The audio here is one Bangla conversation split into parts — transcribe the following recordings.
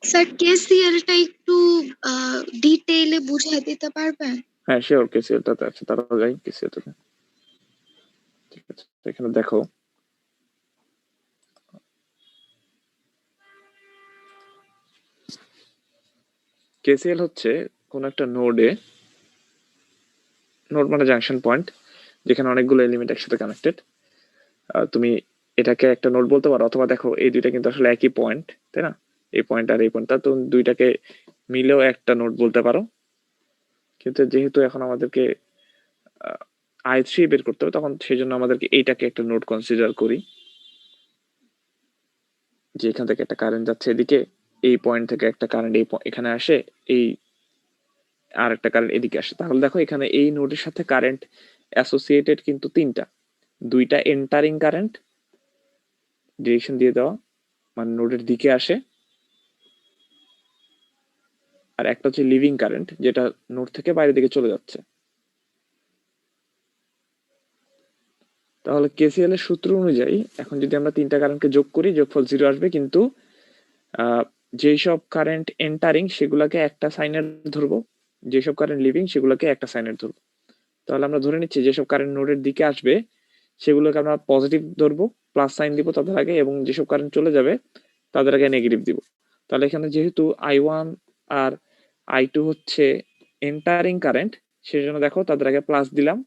স্যার কেসিএলটা একটু ডিটেইলে বুঝিয়ে দিতে পারবেন? হ্যাঁ শিওর, কেসিএলটাতে আছে, তারপর যাই কেসিএলটাতে। ঠিক আছে, এখানে দেখো কেসিএল হচ্ছে কোন একটা নোডে, নোড মানে জাংশন পয়েন্ট, যেখানে অনেকগুলো এলিমেন্ট একসাথে কানেক্টেড। তুমি এটাকে একটা নোড বলতে পারো, অথবা দেখো এই দুইটা কিন্তু আসলে একই পয়েন্ট, তাই না? এই পয়েন্ট আর এই পয়েন্টটা, তো দুইটাকে মিলেও একটা নোড বলতে পারো। কিন্তু যেহেতু এখন আমাদেরকে i3 বের করতে হবে, তখন সেই জন্য আমাদেরকে এইটাকে একটা নোড কনসিডার করি, যে এখান থেকে একটা কারেন্ট যাচ্ছে এদিকে, এই পয়েন্ট থেকে একটা কারেন্ট এখানে আসে, এই আর একটা কারেন্ট এদিকে আসে। তাহলে দেখো এখানে এই নোডের সাথে কারেন্ট অ্যাসোসিয়েটেড কিন্তু তিনটা, দুইটা এন্টারিং কারেন্ট ডিরেকশন দিয়ে দেওয়া, মানে নোডের দিকে আসে, আর একটা হচ্ছে লিভিং কারেন্ট, যেটা নোড থেকে বাইরের দিকে চলে যাচ্ছে। তাহলে কেসিএল এর সূত্র অনুযায়ী এখন যদি আমরা তিনটা কারেন্টকে যোগ করি, যোগফল 0 আসবে, কিন্তু যেই সব কারেন্ট এন্টারিং সেগুলোকে একটা সাইনের ধরবো, যেসব কারেন্ট লিভিং সেগুলোকে একটা সাইনের ধরবো। তাহলে আমরা ধরে নিচ্ছি যেসব কারেন্ট নোডের দিকে আসবে সেগুলোকে আমরা পজিটিভ ধরবো, প্লাস সাইন দিব তাদের আগে, এবং যেসব কারেন্ট চলে যাবে তাদের আগে নেগেটিভ দিব। তাহলে এখানে যেহেতু i1 আর i2 হচ্ছে এন্টারিং কারেন্ট, সেই জন্য দেখো তাদের আগে প্লাস দিলাম,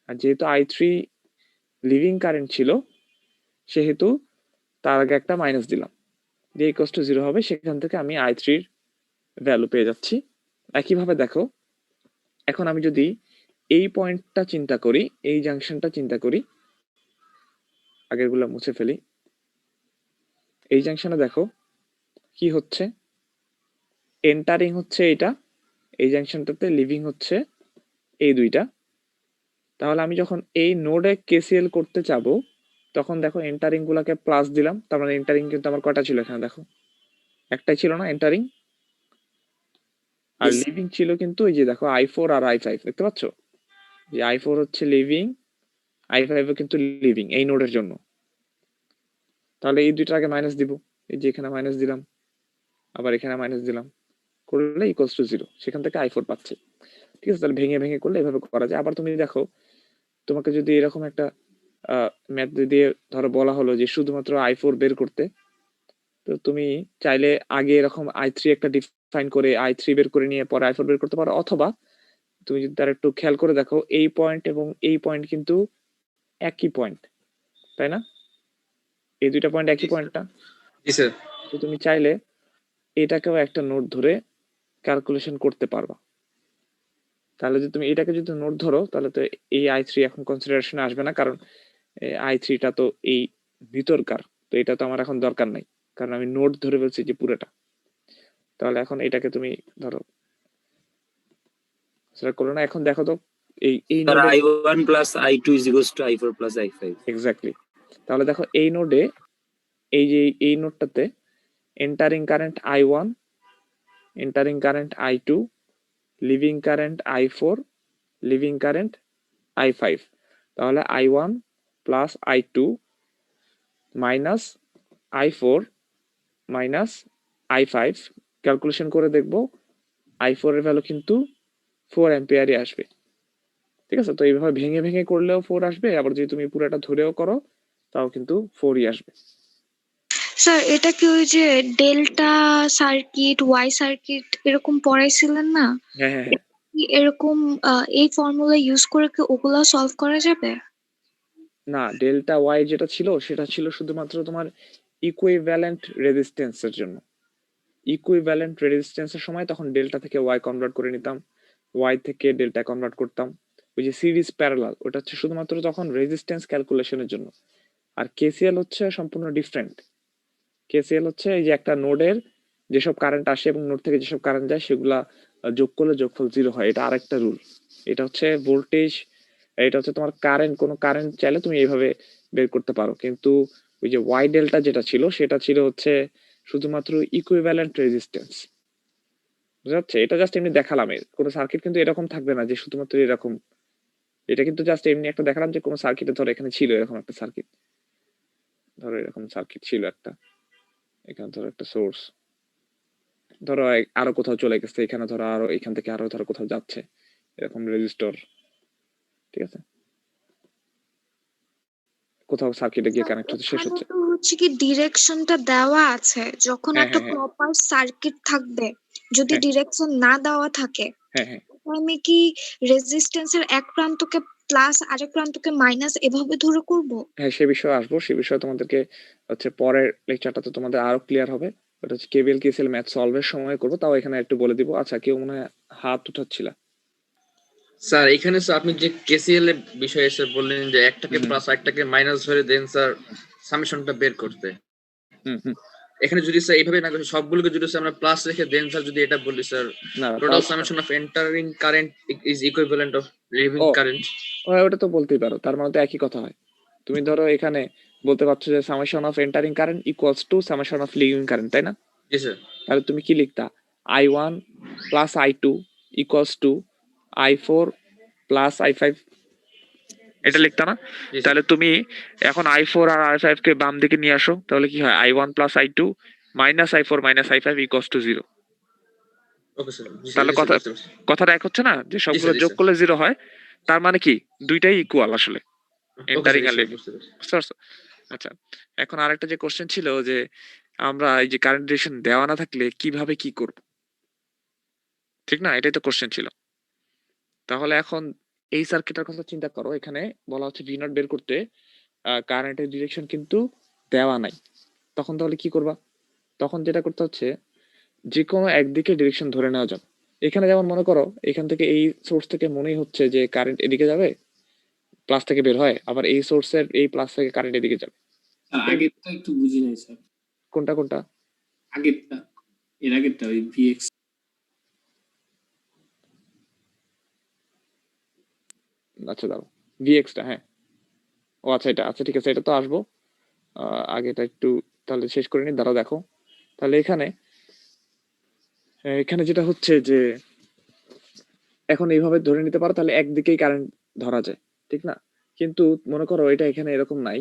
আর যেহেতু i3 লিভিং কারেন্ট ছিল সেহেতু তার আগে একটা মাইনাস দিলাম, যে ইকুয়ালস টু 0 হবে। সেখান থেকে আমি i3 এর ভ্যালু পেয়ে যাচ্ছি। একইভাবে দেখো এখন আমি যদি এই পয়েন্টটা চিন্তা করি, এই জাংশনটা চিন্তা করি, আগের গুলা মুছে ফেলি। এই জাংশনে দেখো কি হচ্ছে, এন্টারিং হচ্ছে এটা, এই জাংশনটাতে লিভিং হচ্ছে এই দুইটা। তাহলে আমি যখন এই নোডে কেসিএল করতে চাবো, তখন দেখো এন্টারিং গুলাকে প্লাস দিলাম, তার মানে এন্টারিং কিন্তু আমার কয়টা ছিল এখানে দেখো, একটাই ছিল না এন্টারিং, আর লিভিং ছিল কিন্তু এই যে দেখো i4 আর i5, দেখতে পাচ্ছ যে i4 হচ্ছে লিভিং, i5 কিন্তু লিভিং এই নোডের জন্য। তাহলে এই দুইটার আগে মাইনাস দিব, এই যে এখানে মাইনাস দিলাম, আবার এখানে মাইনাস দিলাম, করলে ইকুয়ালস টু 0, সেখান থেকে i4 পাচ্ছে। ঠিক আছে, তাহলে ভেঙে ভেঙে করলে এভাবে করা যায়। আবার তুমি দেখো তোমাকে যদি এরকম একটা ম্যাথ দিয়ে ধরো বলা হলো যে শুধুমাত্র i4 বের করতে, তো তুমি চাইলে আগে এরকম i3 একটা ডিফাইন করে i3 বের করে নিয়ে পরে i4 বের করতে পারো, অথবা তুমি যদি তার একটু খেয়াল করে দেখো এই পয়েন্ট এবং এই পয়েন্ট কিন্তু একই পয়েন্ট, তাই না? এই দুইটা পয়েন্ট একই পয়েন্ট না? তো তুমি চাইলে এটাকেও একটা নোট ধরে ক্যালকুলেশন করতে পারবা। তাহলে যদি তুমি এটাকে যদি নোট ধরো, তাহলে তো এই i3 এখন কনসিডারেশনে আসবে না, কারণ i3টা তো এই ভিতরকার, তো এটা তো আমার এখন দরকার নাই, কারণ আমি নোট ধরে ফেলছি যে পুরোটা। তাহলে এখন এটাকে তুমি ধরো সেটা করো না, এখন দেখো তো এই নোডে i1 plus i2 is equals to i4 plus i5. Exactly. তাহলে দেখো এই নোডে, এই যে এই নোডটাতে entering current i1, entering current i2, leaving current i4, leaving current i5। তাহলে i1 plus i2 minus i4 minus i5, calculation করে দেখবো i4 এর ভ্যালু কিন্তু 4 অ্যাম্পিয়ারই আসবে। ঠিক আছে, তো এইভাবে ভেঙে ভেঙে করলেও 4 আসবে, আবার যদি তুমি পুরোটা ধরেও করো তাও কিন্তু 4ই আসবে। স্যার এটা কি ওই যে ডেল্টা সার্কিট, ওয়াই সার্কিট এরকম পড়াইছিলেন না? হ্যাঁ হ্যাঁ হ্যাঁ, কি এরকম এই ফর্মুলা ইউজ করে কি ওগুলা সলভ করা যাবে? না ডেল্টা ওয়াই যেটা ছিল সেটা ছিল শুধুমাত্র তোমার ইকুইভ্যালেন্ট রেজিস্ট্যান্সের জন্য। ইকুইভ্যালেন্ট রেজিস্ট্যান্সের সময় তখন ডেল্টা থেকে ওয়াই কনভার্ট করে নিতাম, ওয়াই থেকে ডেল্টা কনভার্ট করতাম। ওই যে সিরিজ প্যারালাল, ওটা হচ্ছে শুধুমাত্র তখন রেজিস্ট্যান্স ক্যালকুলেশনের জন্য। আর কেসিএল হচ্ছে সম্পূর্ণ ডিফারেন্ট। কেসিএল হচ্ছে এই যে একটা নোডের যেসব কারেন্ট আসে এবং নোড থেকে যেসব কারেন্ট যায় সেগুলা যোগ করলে যোগফল 0 হয়, এটা আরেকটা রুল। এটা হচ্ছে ভোল্টেজ, এটা হচ্ছে তোমার কারেন্ট, কোনো কারেন্ট চাইলে তুমি এইভাবে বের করতে পারো, কিন্তু ওই যে ওয়াই ডেল্টা যেটা ছিল সেটা ছিল হচ্ছে শুধুমাত্র ইকুইভ্যালেন্ট রেজিস্ট্যান্স। বুঝা যাচ্ছে? এটা জাস্ট এমনি দেখালাম, কোনো সার্কিট কিন্তু এরকম থাকবে না যে শুধুমাত্র এরকম। এটা কিন্তু জাস্ট এমনি একটা দেখালাম যে কোনো সার্কিটে ধরো এখানে ছিল এরকম একটা সার্কিট, ধরো এরকম সার্কিট ছিল একটা, এখানে ধরো একটা সোর্স, ধরো আরো কোথাও চলে গেছে, এখানে ধরো আরো এখান থেকে আরো ধরো কোথাও যাচ্ছে, এরকম রেজিস্টর, ঠিক আছে, কোথাও সার্কিটে গিয়ে কানেক্ট হচ্ছে, শেষ এখানে হচ্ছে। তো হচ্ছে কি ডিরেকশনটা দেওয়া আছে, যখন হ্যাঁ একটা হ্যাঁ হ্যাঁ প্রপার সার্কিট থাকবে, যদি হ্যাঁ ডিরেকশন না দেওয়া থাকে, হ্যাঁ হ্যাঁ আমি কি রেজিস্ট্যান্সের এক প্রান্তকে প্লাস আরেক প্রান্তকে মাইনাস এভাবে ধরে করব? হ্যাঁ, সে বিষয়ে আসবো, সে বিষয়ে তোমাদেরকে হচ্ছে পরের লেকচারটাতে তোমাদের আরো ক্লিয়ার হবে। ওটা হচ্ছে কেবিএল কেসিএল ম্যাথ সলভের সময় করবো, তাও এখানে একটু বলে দিব। আচ্ছা, কেউ মনে হয় হাত উঠাচ্ছিল। স্যার এখানে স্যার আপনি যে কেসিএল এর বিষয়ে স্যার বললেন যে একটাকে হুম প্লাস একটাকে মাইনাস ধরে দেন স্যার সামেশনটা বের করতে, হুম হুম এখানে যদি স্যার এইভাবে না করে সবগুলোকে যদি স্যার আমরা প্লাস রেখে দেন স্যার, যদি এটা বলি স্যার না total summation of entering current is equivalent of leaving ও কারেন্ট। ওটা তো বলতেই পারো, তার মানে তো একই কথা হয়। তুমি ধরো এখানে বলতে পারছো যে summation of entering current equals to summation of living current, তাই না? জি স্যার। তাহলে তুমি কি লিখতা? I1 plus I2 equals to I4 plus I5, এটা লিখতা না? জি স্যার। তাহলে তুমি এখন I4 আর I5 কে বাম দিকে নিয়ে আসো, তাহলে কি হয়? I1 plus I2 minus I4 minus I5 equals to 0। Okay sir. জি স্যার, তাহলে জি স্যার, কথা বুঝতে পারছি। কথাটা এক হচ্ছে না, যে জি সবগুলো স্যার, জি যোগ স্যার। করলে 0 হয়, তার মানে কি দুইটাই ইকুয়াল আসলে, ওকে স্যার, এন্টারিং জি আর স্যার, লিভিং। বুঝতে পারছি। বুঝতে পারছো? আচ্ছা, এখন আরেকটা যে কোশ্চেন ছিল যে আমরা এই যে কারেন্ট ডিরেকশন দেওয়া না থাকলে কিভাবে কি করব, ঠিক না? এটাই তো কোশ্চেন ছিল। তাহলে এখন এই সার্কিটের কথা চিন্তা করো, এখানে বলা হচ্ছে ভি নট বের করতে, কারেন্টের ডিরেকশন কিন্তু দেওয়া নাই। তখন তাহলে কি করবা? তখন যেটা করতে হচ্ছে, যে কোনো একদিকে ডিরেকশন ধরে নেওয়া যাবে। এখানে যেমন মনে করো, এখান থেকে এই সোর্স থেকে মনেই হচ্ছে যে কারেন্ট এদিকে যাবে, প্লাস থেকে বের হয়, আবার এই সোর্সের এই প্লাস থেকে কারেন্ট এদিকে যাবে। আগেরটা একটু বুঝি নাই স্যার। কোনটা কোনটা? আগেরটা, এর আগেরটা ওই ভিএক্স। আচ্ছা দাও, ভিএক্সটা, হ্যাঁ। ও আচ্ছা, এটা আচ্ছা, ঠিক আছে, এটা তো আসবো। আগে এটা একটু তাহলে শেষ করে নি, দাঁড়াও দেখো। তাহলে এখানে এখানে যেটা হচ্ছে যে এখন এইভাবে ধরে নিতে পারো, তাহলে একদিকেই কারেন্ট ধরা যায়, ঠিক না? কিন্তু মনে করো এটা এখানে এরকম নাই,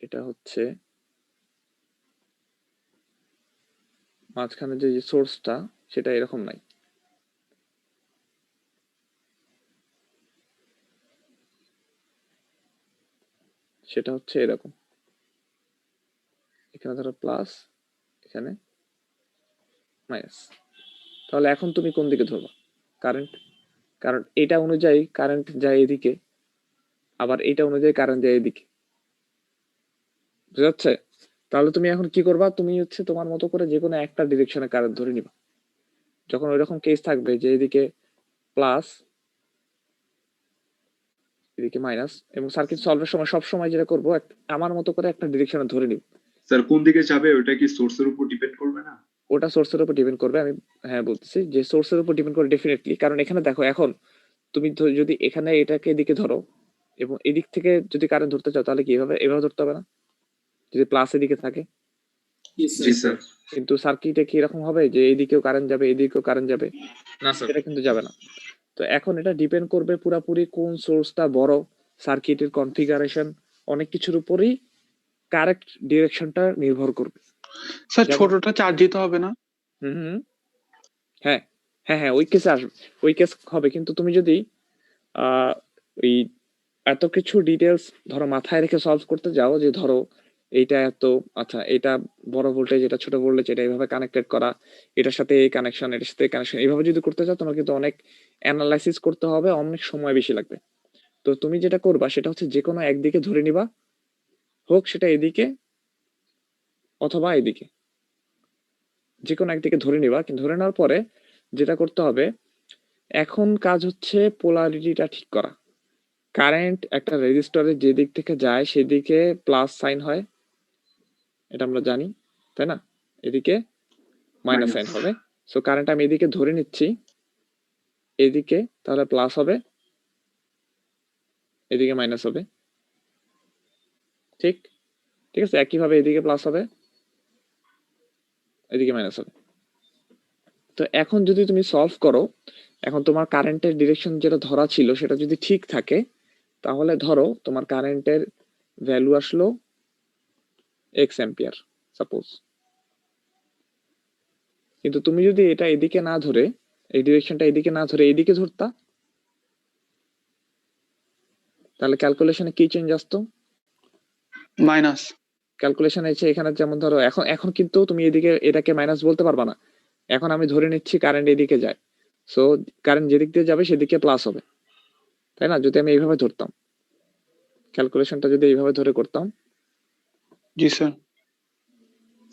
এটা হচ্ছে মাঝখানে যে সোর্সটা সেটা এরকম নাই, সেটা হচ্ছে এরকম। এখানে ধরো প্লাস, এখানে মাইনাস। তাহলে এখন তুমি কোন দিকে ধরবা কারেন্ট? কারণ এটা অনুযায়ী কারেন্ট যায় এদিকে, আবার এটা অনুযায়ী কারেন্ট যায় এদিকে, বুঝা যাচ্ছে? তাহলে তুমি এখন কি করবা? তুমি হচ্ছে তোমার মতো করে যে কোনো একটা ডিরেকশনে কারেন্ট ধরে নিবা। যখন ওইরকম কেস থাকবে যে এদিকে প্লাস এদিকে মাইনাস, এবং সার্কিট সলভের সময় সব সময় যেটা করবো, আমার মতো করে একটা ডিরেকশনে ধরে নিব। স্যার কোন দিকে যাবে ওটা কি সোর্সের উপর ডিপেন্ড করবে না? ওটা সোর্সের উপর ডিপেন্ড করবে, আমি হ্যাঁ বলতেছি যে সোর্সের উপর ডিপেন্ড করে ডেফিনেটলি। কারণ এখানে দেখো, এখন তুমি যদি এখানে এটাকে এদিকে ধরো এবং এদিক থেকে যদি কারেন্ট ধরতে চাও, তাহলে কি এভাবে ধরতে হবে না, যদি প্লাস এদিকে থাকে? জি স্যার। কিন্তু সার্কিটে কি এরকম হবে যে এদিকেও কারেন্ট যাবে এদিকেও কারেন্ট যাবে? না স্যার। এটা কিন্তু যাবে না। তো এখন এটা ডিপেন্ড করবে পুরাপুরি কোন সোর্সটা বড়, সার্কিটের কনফিগারেশন, অনেক কিছুর উপরই কারেক্ট ডিরেকশনটা নির্ভর করবে। স্যার ছোটটা চার্জ দিতে হবে না? হুম, হ্যাঁ হ্যাঁ হ্যাঁ, ওই কেসে আসবে, ওই কেস হবে। কিন্তু তুমি যদি ওই এত কিছু ডিটেলস ধরো মাথায় রেখে সলভ করতে যাও, যে ধরো এইটা এত, আচ্ছা এটা বড় ভোল্টেজ, এটা ছোট ভোল্টেজ, এটা এইভাবে কানেক্টেড করা, এটার সাথে এই কানেকশন, এটার সাথে এই কানেকশন, এইভাবে যদি করতে চাও, তোমার কিন্তু অনেক অ্যানালাইসিস করতে হবে, অনেক সময় বেশি লাগবে। তো তুমি যেটা করবা সেটা হচ্ছে যে কোনো একদিকে ধরে নিবা, হোক সেটা এদিকে অথবা এদিকে, যে কোনো একদিকে ধরে নিবা। কিন্তু ধরে নেওয়ার পরে যেটা করতে হবে, এখন কাজ হচ্ছে পোলারিটিটা ঠিক করা। কারেন্ট একটা রেজিস্টরের যে দিক থেকে যায় সেদিকে প্লাস সাইন হয়, এটা আমরা জানি, তাই না? এদিকে মাইনাস সাইন হবে। সো কারেন্ট আমি এদিকে ধরে নিচ্ছি, এদিকে তাহলে প্লাস হবে, এদিকে মাইনাস হবে, ঠিক ঠিক আছে। একইভাবে এদিকে প্লাস হবে, এদিকে মাইনাস হবে। তো এখন যদি তুমি সলভ করো, এখন তোমার কারেন্টের ডিরেকশন যেটা ধরা ছিল সেটা যদি ঠিক থাকে, তাহলে ধরো তোমার কারেন্টের ভ্যালু আসলো এক্স অ্যাম্পিয়ার সাপোজ। কিন্তু তুমি যদি এটা এদিকে না ধরে, এই ডিরেকশনটা এদিকে না ধরে এইদিকে ধরতা, তাহলে ক্যালকুলেশনে কি চেঞ্জ আসতো? মাইনাস। ক্যালকুলেশন এসে এখানে যেমন ধরো এখন এখন কিন্তু তুমি এদিকে এটাকে মাইনাস বলতে পারবা না। এখন আমি ধরে নিচ্ছি কারেন্ট এদিকে যায়, সো কারেন্ট যেদিক দিয়ে যাবে সেদিকে প্লাস হবে, তাই না? যদি আমি এইভাবে ধরতাম, ক্যালকুলেশনটা যদি এইভাবে ধরে করতাম। জি স্যার।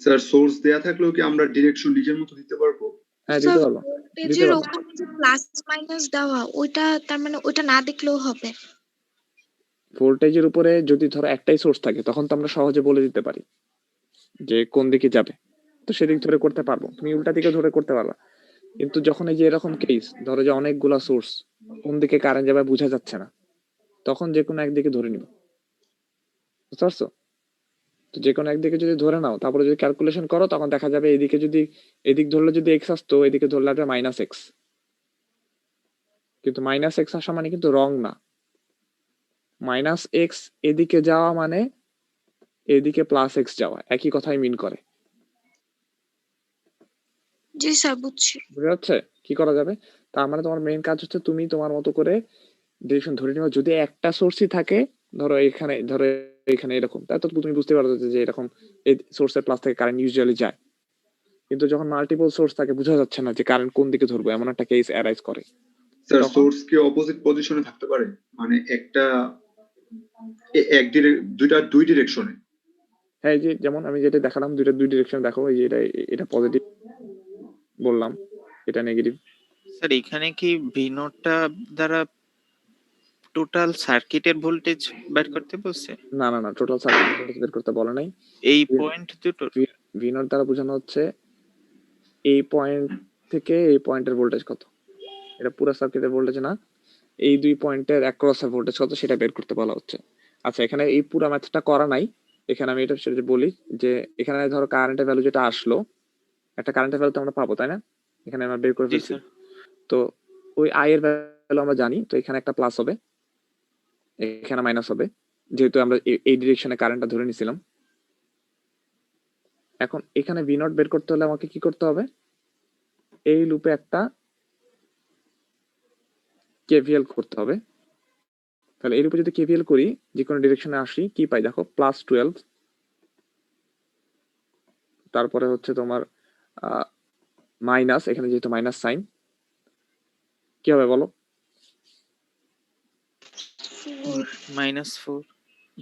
স্যার সোর্স দেয়া থাকলেও কি আমরা ডিরেকশন নিজের মতো দিতে পারবো? হ্যাঁ, স্যার দিতে পারবো, দিতে ভোল্টেজের পারবো। ওখানে যে প্লাস মাইনাস দেওয়া ওইটা তার মানে ওইটা না দেখলেও হবে। ভোল্টেজের উপরে যদি ধরো একটাই সোর্স থাকে তখন তো আমরা সহজে বলে দিতে পারি যে কোন দিকে যাবে, তো সেদিক ধরে করতে পারবো, তুমি উল্টা দিকে ধরে করতে পারবা। কিন্তু যখন এই যে এরকম কেস, ধরো যে অনেকগুলা সোর্স, কোন দিকে কারেন্ট যাবে বোঝা যাচ্ছে না, তখন যে কোনো একদিকে ধরে নিব, বুঝতে পারছো? তো যে কোনো একদিকে যদি ধরে নাও, তারপরে যদি ক্যালকুলেশন করো, তখন দেখা যাবে এদিকে যদি এদিক ধরলে যদি এক্স আসতো, এদিকে ধরলে আসবে মাইনাস এক্স। কিন্তু মাইনাস এক্স আসা মানে কিন্তু রং না। মাইনাস এক্স এদিকে যাওয়া মানে এদিকে প্লাস এক্স যাওয়া, একই কথাই মিন করে। জি স্যার বুঝছি। বুঝা যাচ্ছে কি করা যাবে? তার মানে তোমার মেইন কাজ হচ্ছে তুমি তোমার মতো করে ডিরেকশন ধরে নিবা। যদি একটা সোর্সই থাকে, ধরো এখানে এরকম, তাই তো তুমি বুঝতে পারো যে এরকম এই সোর্সের প্লাস থেকে কারেন্ট ইউজুয়ালি যায়। কিন্তু যখন মাল্টিপল সোর্স থাকে বোঝা যাচ্ছে না যে কারেন্ট কোন দিকে ধরবো, এমন একটা কেস অ্যারাইজ করে। স্যার তখন সোর্স কি অপোজিট পজিশনে থাকতে পারে? মানে একটা দুই ডিরেকশনে? হ্যাঁ, এই যে যেমন আমি যেটা দেখালাম, দুই ডিরেকশন দেখো, এই যে এটা পজিটিভ বললাম, এটা নেগেটিভ। স্যার এখানে কি ভিনোটা দ্বারা টোটাল সার্কিটের ভোল্টেজ বের করতে বলছে? না না না, টোটাল সার্কিট ভোল্টেজ বের করতে বলা নাই। এই পয়েন্ট দুটো ভিনোর দ্বারা বোঝানো হচ্ছে এই পয়েন্ট থেকে এই পয়েন্টের ভোল্টেজ কত, এটা পুরো সার্কিটের ভোল্টেজ না, এই দুই পয়েন্টের অ্যাক্রসের ভোল্টেজ কত সেটা বের করতে বলা হচ্ছে। আচ্ছা, এখানে এই পুরো ম্যাথটা করা নাই, এখানে আমি এটা সেটা বলি যে এখানে ধরো কারেন্টের ভ্যালু যেটা আসলো, একটা কারেন্টের ভ্যালু তো আমরা পাবো, তাই না? এখানে আমরা বের করে জি ফেলছি। স্যার। তো ওই আই এর ভ্যালু আমরা জানি, তো এখানে একটা প্লাস হবে, এখানে মাইনাস হবে, যেহেতু আমরা এই ডিরেকশনে কারেন্টটা ধরে নিছিলাম। এখন এখানে ভি নট বের করতে হলে আমাকে কি করতে হবে? এই লুপে একটা কেভিএল করতে হবে। তাহলে এর উপর যদি কেভিএল করি, যে কোনো ডিরেকশনে আসি, কি পাই দেখো, +12, তারপরে হচ্ছে তোমার মাইনাস, এখানে যেহেতু মাইনাস সাইন, কি হবে বলো? -4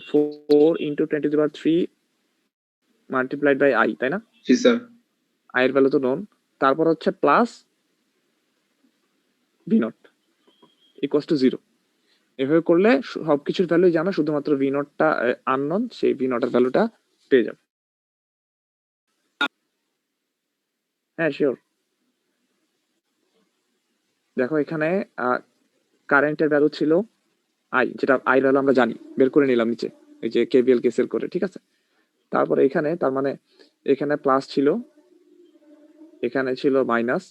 4 ইন্টু 10⁻³ মাল্টিপ্লাইড বাই আই, তাই না? জি স্যার। আই এর ভ্যালু তো নোন, তারপর হচ্ছে plus V naught equals to 0। এভাবে করলে সবকিছুর ভ্যালু জানো, শুধুমাত্র ভি নটটা আননোন, সেই ভি নটের ভ্যালুটা পেয়ে যাবে। হ্যাঁ শিওর। দেখো এখানে কারেন্টের ভ্যালু ছিল আই, যেটা আই ভ্যালু আমরা জানি, বের করে নিলাম নিচে, এই যে কেভিএল কেসেল করে, ঠিক আছে? তারপরে এখানে তার মানে এখানে প্লাস ছিল, এখানে ছিল মাইনাস।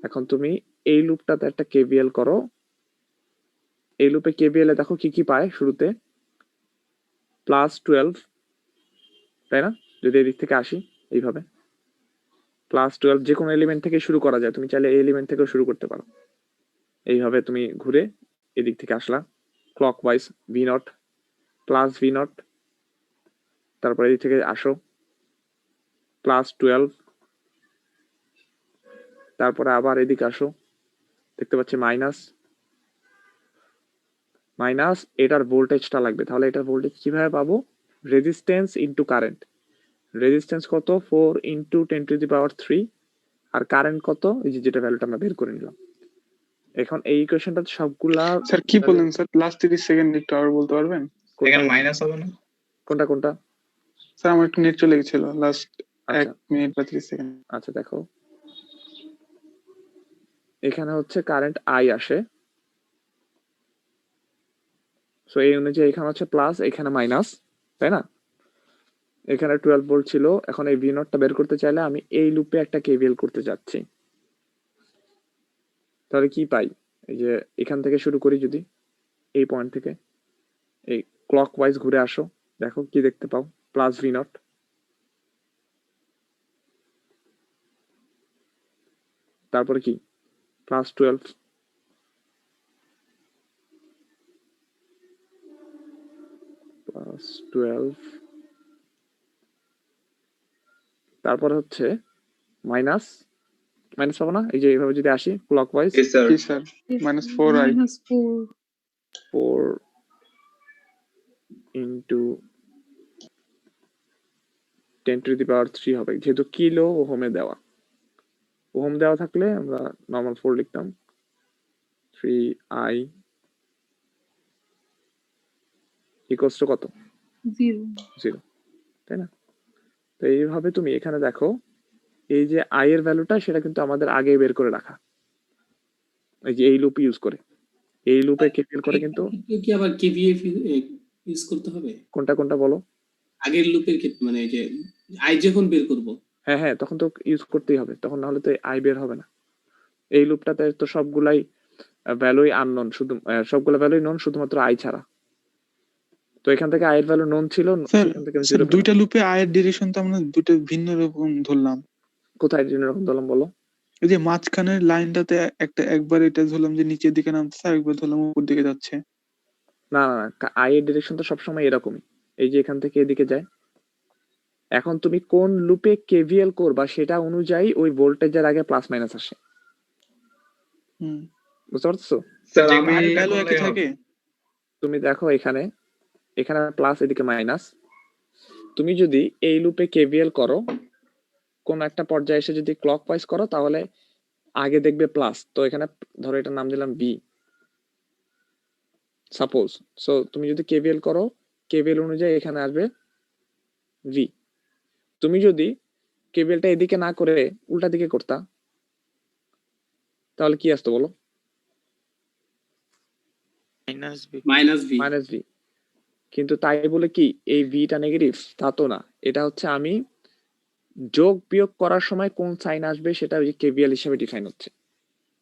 এখন তুমি এই লুপটাতে একটা কেভিএল করো, এই লুপে কেভিএল এ দেখো কি কি পায় শুরুতে, +12, তাই না? যদি এদিক থেকে আসি এইভাবে, +12 যে কোনো এলিমেন্ট থেকে শুরু করা যায়, তুমি চাইলে এই এলিমেন্ট থেকেও শুরু করতে পারো। এইভাবে তুমি ঘুরে এদিক থেকে আসলা clockwise, V naught plus V naught, তারপরে এদিক থেকে আসো +12, তারপরে আবার এদিকে আসো, দেখতে পাচ্ছি মাইনাস, এটার ভোল্টেজটা লাগবে। তাহলে এটার ভোল্টেজ কিভাবে পাবো? Resistance into current. রেজিস্ট্যান্স কত? 4 ইনটু 10⁻³ আর কারেন্ট কত? এই যে যেটা ভ্যালুটা আমরা বের করে নিলাম। এখন এই ইকুয়েশনটা সবগুলা স্যার কি বললেন স্যার? লাস্ট 30 সেকেন্ড একটু আর বলতে পারবেন? এখানে মাইনাস হবে না? কোনটা? স্যার আমার একটু নেট চলে গেছিল লাস্ট 1 আচ্ছা মিনিট বা 30 সেকেন্ড। আচ্ছা, দেখো এখানে হচ্ছে কারেন্ট আই আসে, সো এই অনুযায়ী এখানে হচ্ছে প্লাস, এখানে মাইনাস, তাই না? এখানে 12 ভোল্ট ছিল। এখন এই ভি নটটা বের করতে চাইলে আমি এই লুপে একটা কেভিএল করতে যাচ্ছি, তাহলে কি পাই? এই যে এখান থেকে শুরু করি, যদি এই পয়েন্ট থেকে এই ক্লকওয়াইজ ঘুরে আসো, দেখো কি দেখতে পাও, প্লাস ভি নট। তারপরে কি +12 +12 তারপরে হচ্ছে মাইনাস পাবো না, এই যে এইভাবে যদি আসি ক্লকওয়াইজ Yes, sir. জি স্যার -4i 4 into 10⁻³ হবে, যেহেতু কিলো ওহমে দেওয়া, ওহম দেওয়া থাকলে আমরা নর্মাল 4 লিখতাম, 3i ইকুয়ালস টু কত? 0, তাই না? তো এইভাবে তুমি এখানে দেখো এই যে i এর ভ্যালুটা সেটা কিন্তু আমাদের আগে বের করে রাখা, এই যে এই লুপ ইউজ করে, এই লুপে কেপিএল করে কিন্তু কি আবার কেভিএফ ইউজ করতে হবে কোনটা বলো? আগের লুপের ক্ষেত্রে, মানে যে আই যখন বের করব হ্যাঁ তখন তো ইউজ করতেই হবে, তখন না হলে তো আই বের হবে না। এই লুপটাতে তো সবগুলাই ভ্যালুই আননোন, শুধু সবগুলা ভ্যালুই নন শুধুমাত্র আই ছাড়া। তো এখান থেকে আই এর ভ্যালু নন ছিল, স্যার এখান থেকে স্যার 0 দুইটা লুপে আয়ের ডিরেকশন তো আমরা দুটো ভিন্ন রকম ধরলাম। কোথায় এরকম ধরলাম বলো? এই যে মাঝখানের লাইনটাতে একবার এটা ধরলাম যে নিচের দিকে নামতেছে, আরেকবার ধরলাম উপর দিকে যাচ্ছে। না আই এর ডিরেকশন তো সবসময় এরকমই, এই যে এখান থেকে এদিকে যায়। এখন তুমি কোন লুপে কেভিএল করবা সেটা অনুযায়ী ওই ভোল্টেজের আগে প্লাস মাইনাস আসে, হুম বুঝতে পারছো? স্যার যে আমি আয়ের ভ্যালু একই থাকে। তুমি দেখো এখানে প্লাস এদিকে মাইনাস, তুমি যদি এই লুপে কেভিএল করো কোন একটা পর্যায়ে এসে যদি ক্লকওয়াইজ করো তাহলে আগে দেখবে প্লাস, তো এখানে ধরো এটার নাম দিলাম বি সাপোজ। সো তুমি যদি কেভিএল করো কেভিএল অনুযায়ী এখানে আসবে ভি। তুমি যদি কেভিএলটা এদিকে না করে উল্টা দিকে করতা তাহলে কি আসতো বলো? Minus V. কিন্তু তাই বলে কি এই ভিটা নেগেটিভ? তা তো না, এটা হচ্ছে আমি যোগ বিয়োগ করার সময় কোন সাইন আসবে সেটা ওই কেভিএল হিসেবে ডিফাইন হচ্ছে।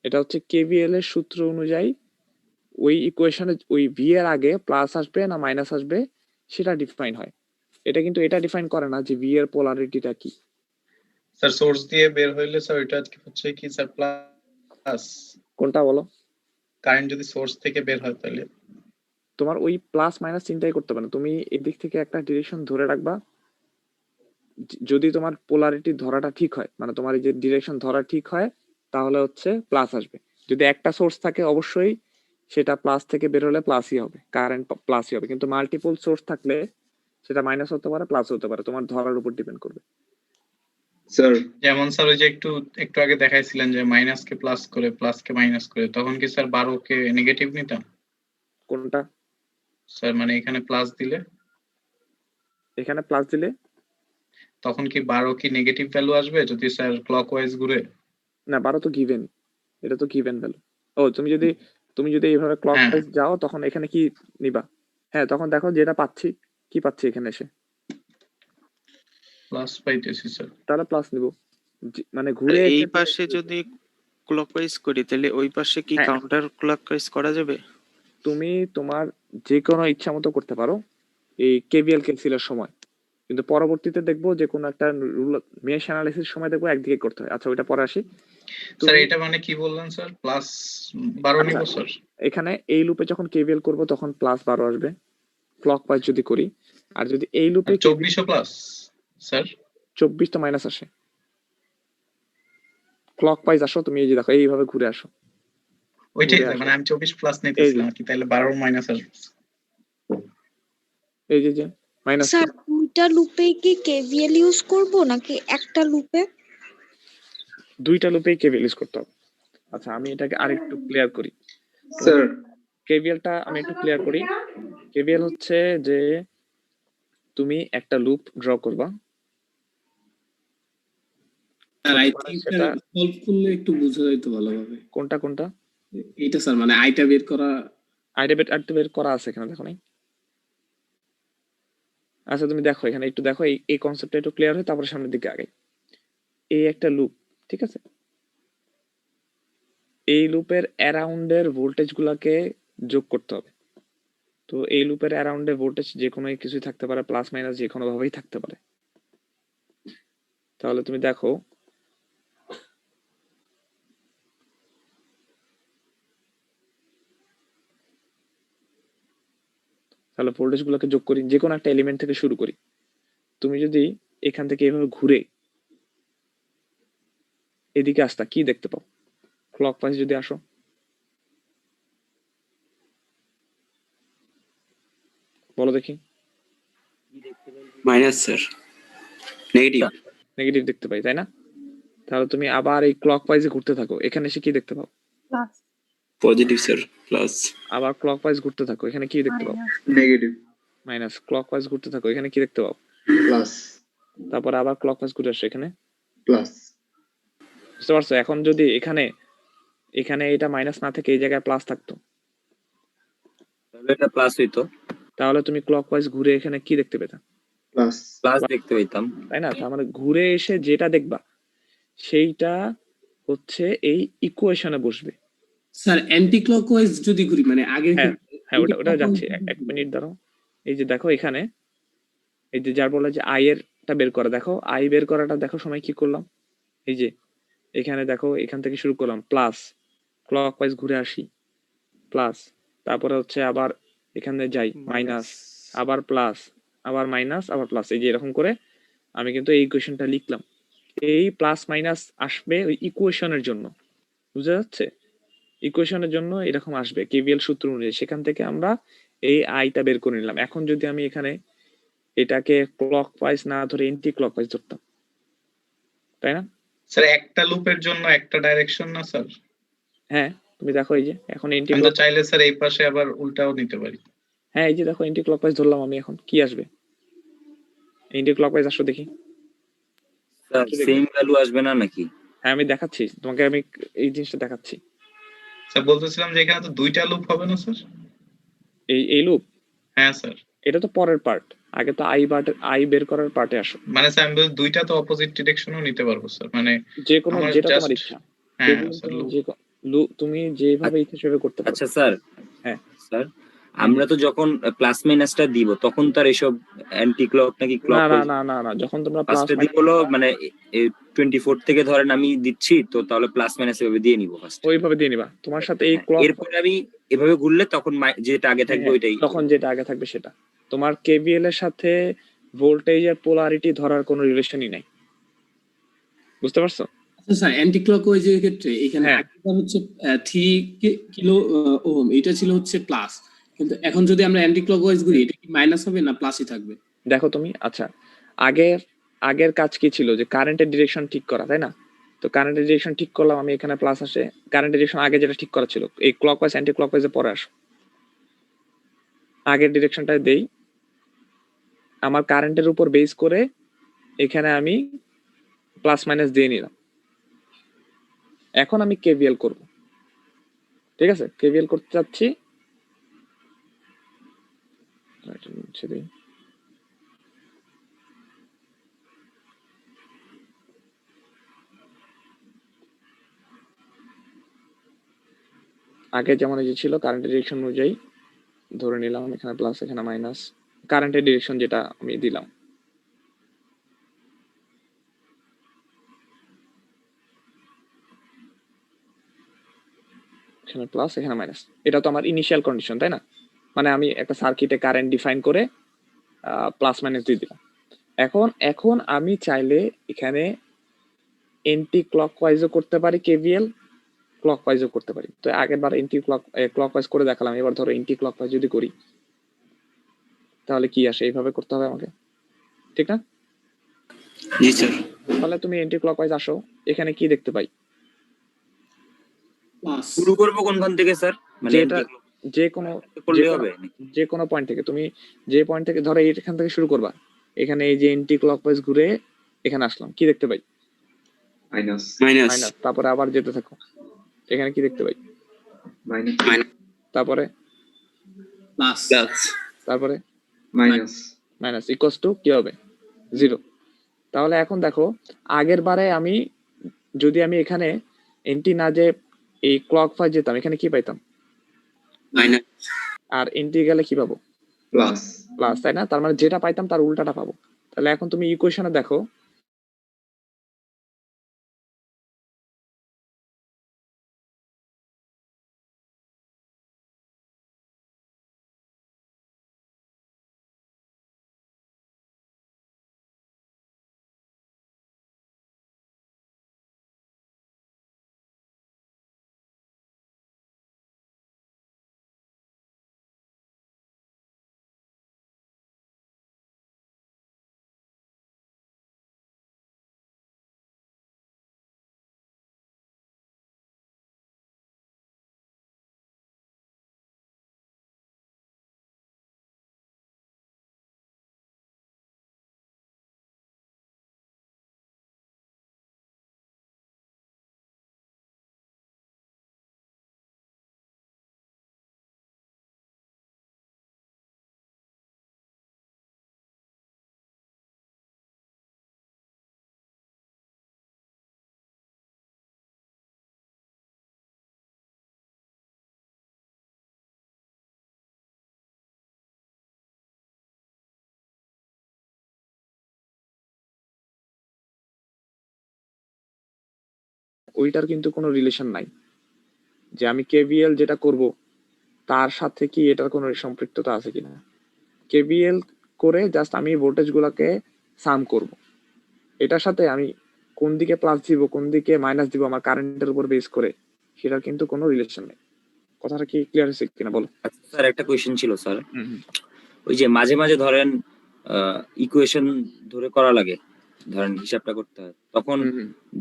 এটা হচ্ছে কেভিএল এর সূত্র অনুযায়ী ওই ইকুয়েশনে ওই ভি এর আগে প্লাস আসবে না মাইনাস আসবে সেটা ডিফাইন হয়। এটা কিন্তু এটা ডিফাইন করে না যে ভি এর পোলারিটিটা কি। স্যার সোর্স দিয়ে বের হইলে স্যার এটা হচ্ছে কি স্যার প্লাস? কোনটা বলো? কারেন্ট যদি সোর্স থেকে বের হয় তাহলে তোমার ওই প্লাস মাইনাস চিন্তাই করতে পারো, তুমি এদিক থেকে একটা ডিরেকশন ধরে রাখবা, যদি তোমার পোলারিটি ধরাটা ঠিক হয়, মানে তোমার এই যে ডিরেকশন ধরা ঠিক হয় তাহলে হচ্ছে প্লাস আসবে। যদি একটা সোর্স থাকে অবশ্যই সেটা প্লাস থেকে বের হলে প্লাসই হবে, কারেন্ট প্লাসই হবে। কিন্তু মাল্টিপল সোর্স থাকলে সেটা মাইনাস হতে পারে প্লাস হতে পারে, তোমার ধরার উপর ডিপেন্ড করবে। স্যার যেমন স্যার ওই যে একটু আগে দেখাইছিলেন যে মাইনাস কে প্লাস করে প্লাস কে মাইনাস করে, তখন কি স্যার 12 কে নেগেটিভ নিতাম? কোনটা? স্যার মানে এখানে প্লাস দিলে তখন কি 12 কি নেগেটিভ ভ্যালু আসবে যদি স্যার ক্লকওয়াইজ ঘুরে? না 12 তো গিভেন, এটা তো গিভেন ভ্যালু। ও তুমি যদি এইভাবে ক্লকওয়াইজ যাও তখন এখানে কি নিবা? হ্যাঁ তখন দেখো যেটা পাচ্ছি, কি পাচ্ছি এখানে এসে প্লাস পাইতেছি স্যার। তাহলে প্লাস নিব, মানে ঘুরে এই পাশে যদি ক্লকওয়াইজ করি তাহলে ওই পাশে কি হ্যাঁ। কাউন্টার ক্লকওয়াইজ করা যাবে? তুমি তোমার যে কোনো ইচ্ছা মতো করতে পারো এই কেভিএল ক্যান্সেলের সময়, কিন্তু পরবর্তীতে দেখবো যে কোনো একটা মেশ অ্যানালিসিস সময় দেখবো একদিকে করতে হয়। আচ্ছা ওইটা পরে আসি। স্যার এটা মানে কি বললেন স্যার? প্লাস 12 নিব স্যার? এখানে এই লুপে যখন কেভিএল করব তখন প্লাস 12 আসবে ক্লকওয়াইজ যদি করি, আর যদি এই লুপে 24 প্লাস স্যার 24 তো মাইনাস আসে। ক্লকওয়াইজ আসো তুমি, এই যে দেখো এইভাবে ঘুরে আসো, ওইটাই মানে আমি 24 প্লাস নিতেছিলাম কি, তাহলে 12 মাইনাস আসবে। এই যে মাইনাস। স্যার দুইটা লুপে কি কেভিএল ইউজ করব নাকি একটা লুপে? দুইটা লুপেই কেভিএল ইউজ করতে হবে। আচ্ছা আমি এটাকে আরেকটু ক্লিয়ার করি। স্যার কেভিএলটা আমি একটু ক্লিয়ার করি। কেভিএল হচ্ছে যে তুমি একটা লুপ ড্র করবা, আর আই থিংক সলভ করলে একটু বোঝা যাইতো ভালোভাবে। কোনটা? এইটা স্যার মানে আইটা বের করা, আইটা বের করা আছে এখানে, দেখো নাই? আচ্ছা তুমি দেখো এখানে একটু দেখো, এই কনসেপ্টটা একটু ক্লিয়ার হয় তারপরে সামনের দিকে আগে। এই একটা লুপ, ঠিক আছে? এই লুপের অ্যারাউন্ডের ভোল্টেজ গুলাকে যোগ করতে হবে। তো এই লুপের অ্যারাউন্ডে ভোল্টেজ যে কোনো কিছুই থাকতে পারে, প্লাস মাইনাস যে কোনো ভাবেই থাকতে পারে। তাহলে তুমি দেখো তাহলে ভোল্টেজ গুলোকে যোগ করি, যে কোনো একটা এলিমেন্ট থেকে শুরু করি। তুমি যদি এখান থেকে এভাবে ঘুরে এদিকে আসতা, কি দেখতে পাও? ক্লক ওয়াইজ যদি আসো, বলো দেখি। Minus sir, negative. নেগেটিভ দেখতে পাই, তাই না? তাহলে তুমি আবার এই ক্লক ওয়াইজে ঘুরতে থাকো, এখানে এসে কি দেখতে পাও? Positive sir, plus. আবার ক্লক ওয়াইজ ঘুরতে থাকো, এখানে কি দেখতে পাও? নেগেটিভ। মাইনাস। ক্লক ওয়াইজ ঘুরতে থাকো, এখানে কি দেখতে পাও? প্লাস। তারপর আবার ক্লক ওয়াইজ ঘুরে আসো, এখানে প্লাস। বুঝতে পারছো? এখন যদি এখানে এখানে এটা মাইনাস না থেকে এই জায়গায় প্লাস থাকতো, তাহলে এটা প্লাস হইতো, তাহলে তুমি ক্লক ওয়াইজ ঘুরে এখানে কি দেখতে পেতা? প্লাস। প্লাস দেখতে পেতাম, তাই না? তার মানে ঘুরে এসে যেটা দেখবা সেইটা হচ্ছে এই ইকুয়েশনে বসবে। স্যার অ্যান্টি ক্লকওয়াইজ যদি ঘুরি মানে আগের হ্যাঁ ক্ষেত্রে হ্যাঁ, ওটা যাচ্ছে। এক মিনিট দাঁড়াও। এই যে দেখো এখানে, এই যে যার বলে যে আই এরটা বের করা, দেখো আই বের করাটা দেখো সময় কি করলাম। এই যে এখানে দেখো, এখান থেকে শুরু করলাম প্লাস, ক্লক ওয়াইজ ঘুরে আসি প্লাস, তারপরে হচ্ছে আবার এখানে যাই মাইনাস, আবার প্লাস, আবার মাইনাস, আবার প্লাস। এই যে এরকম করে আমি কিন্তু এই ইকুয়েশনটা লিখলাম। এই প্লাস মাইনাস আসবে ওই ইকুয়েশনের জন্য, বুঝা যাচ্ছে? ইকুয়েশনের জন্য এরকম আসবে কেভিএল সূত্র অনুযায়ী, সেখান থেকে আমরা এই আইটা বের করে নিলাম। এখন যদি আমি এখানে এটাকে ক্লক ওয়াইজ না ধরে এন্টি ক্লক ওয়াইজ ধরতাম, তাই না? স্যার একটা লুপের জন্য একটা ডাইরেকশন না স্যার? হ্যাঁ, তুমি দেখো এই যে এখন এন্টি আমি তো ক্লক, চাইলে স্যার এই পাশে আবার উল্টাও নিতে পারি। হ্যাঁ এই যে দেখো এন্টি ক্লক ওয়াইজ ধরলাম আমি, এখন কি আসবে? এন্টি ক্লক ওয়াইজ আসো দেখি। স্যার সেম ভ্যালু আসবে না নাকি? হ্যাঁ আমি দেখাচ্ছি তোমাকে, আমি এই জিনিসটা দেখাচ্ছি। স্যার বলতেছিলাম যে এখানে তো দুইটা লুপ হবে না স্যার? এই লুপ, হ্যাঁ স্যার। এটা তো পরের পার্ট, আগে তো আই বের করার পার্টে আসো। মানে স্যার আমি বলছি দুইটা তো অপোজিট ডিরেকশনও নিতে পারবো স্যার, মানে যে কোনো, আমার যেটা just- তোমার ইচ্ছা। হ্যাঁ কেভিএল স্যার তুমি তুমি যেভাবে ইচ্ছা সেভাবে করতে পারো। আচ্ছা স্যার, হ্যাঁ স্যার আমরা তো যখন প্লাস মাইনাসটা দিব তখন তার এসব অ্যান্টি ক্লক নাকি না ক্লক না না না না, যখন তোমরা প্লাস ফার্স্টে দিব হলো মানে 24 থেকে ধরেন আমি দিচ্ছি, তো তাহলে প্লাস মাইনাস এভাবে দিয়ে নিব ফার্স্ট। ওইভাবে দিয়ে নিবা, তোমার সাথে এই ক্লক এরপরে আমি এভাবে ঘুরলে তখন যেটা আগে থাকবে ওইটাই। তখন যেটা আগে থাকবে সেটা। তোমার কেভিএল এর সাথে ভোল্টেজের পোলারিটি ধরার কোনো রিলেশনই নাই, বুঝতে পারছো? আচ্ছা স্যার অ্যান্টি ক্লকওয়াইজের ক্ষেত্রে এখানে হ্যাঁ। আগেরবার হচ্ছে 3 কিলো ওহম, এটা ছিল হচ্ছে প্লাস, কিন্তু এখন যদি আমরা অ্যান্টি ক্লকওয়াইজ ঘুরি এটা কি মাইনাস হবে না প্লাসই থাকবে? দেখো তুমি, আচ্ছা আগের কাজ কি ছিল, যে কারেন্টের ডিরেকশন ঠিক করা, তাই না? তো কারেন্টের ডিরেকশন ঠিক করলাম আমি, এখানে প্লাস আসে। কারেন্টের ডিরেকশন আগে যেটা ঠিক করা ছিল, এই ক্লকওয়াইজ অ্যান্টি ক্লকওয়াইজে পরে আসো। আগের ডিরেকশনটা দেই, আমার কারেন্টের উপর বেস করে এখানে আমি প্লাস মাইনাস দিয়ে নিলাম। এখন আমি কেভিএল করব, ঠিক আছে? কেভিএল করতে চাচ্ছি, এটা মুছে দিই। আগে যেমন এই যে ছিল কারেন্টের ডিরেকশন অনুযায়ী ধরে নিলাম, এখানে প্লাস এখানে মাইনাস, কারেন্টের ডিরেকশন যেটা আমি দিলাম। এখানে প্লাস এখানে মাইনাস, এটা তো আমার ইনিশিয়াল কন্ডিশন, তাই না? মানে আমি একটা সার্কিটে কারেন্ট ডিফাইন করে প্লাস মাইনাস দিয়ে দিলাম। এখন আমি চাইলে এখানে এন্টি ক্লকওয়াইজও করতে পারি কেভিএল, ক্লকওয়াইজও করতে পারি। তো আগেরবার ক্লকওয়াইজ করে দেখালাম, এবার ধরো এন্টি ক্লকওয়াইজ যদি করি তাহলে কি আসে? এইভাবে করতে হবে আমাকে, ঠিক না? জি স্যার। তাহলে তুমি এন্টি ক্লকওয়াইজ আসো, এখানে কি দেখতে পাই? প্লাস। শুরু করবো কোনখান থেকে স্যার? মানে যেটা যে কোনো করলে হবে? যে কোনো পয়েন্ট থেকে, তুমি যে পয়েন্ট থেকে ধরো এখান থেকে শুরু করবা, এখানে এই যে এন্টি ক্লকওয়াইজ ঘুরে এখানে আসলাম, কি দেখতে পাই? মাইনাস। মাইনাস। মাইনাস। তারপরে আবার যেতে থাকো, এখানে কি দেখতে পাই? মাইনাস। তারপরে প্লাস। তারপরে মাইনাস। মাইনাস ইকুয়ালস টু কি হবে? 0। তাহলে এখন দেখো, আগের বারে আমি যদি আমি এখানে এন্টি না যে এই ক্লকওয়াইজ যেতাম, এখানে কি পাইতাম? মাইনাস। আর এন্টি গেলে কি পাবো? প্লাস। প্লাস, তাই না? তার মানে যেটা পাইতাম তার উল্টাটা পাবো। তাহলে এখন তুমি ইকুয়েশনে দেখো, ওইটার কিন্তু কোনো রিলেশন নাই, যে আমি কেভিএল যেটা করব তার সাথে কি এটার কোনো সম্পৃক্ততা আছে কিনা। কেভিএল করে জাস্ট আমি ভোল্টেজ গুলাকে সাম করব, এটার সাথে আমি কোন দিকে প্লাস দিব কোন দিকে মাইনাস দিব আমার কারেন্টের উপর বেস করে সেটার কিন্তু কোনো রিলেশন নেই। কথাটা কি ক্লিয়ার হয়েছে কিনা বলো? আচ্ছা স্যার, একটা কোয়েশ্চেন ছিল স্যার। ওই যে মাঝে মাঝে ধরেন ইকুয়েশন ধরে করা লাগে, ধরেন হিসাবটা করতে হয়, তখন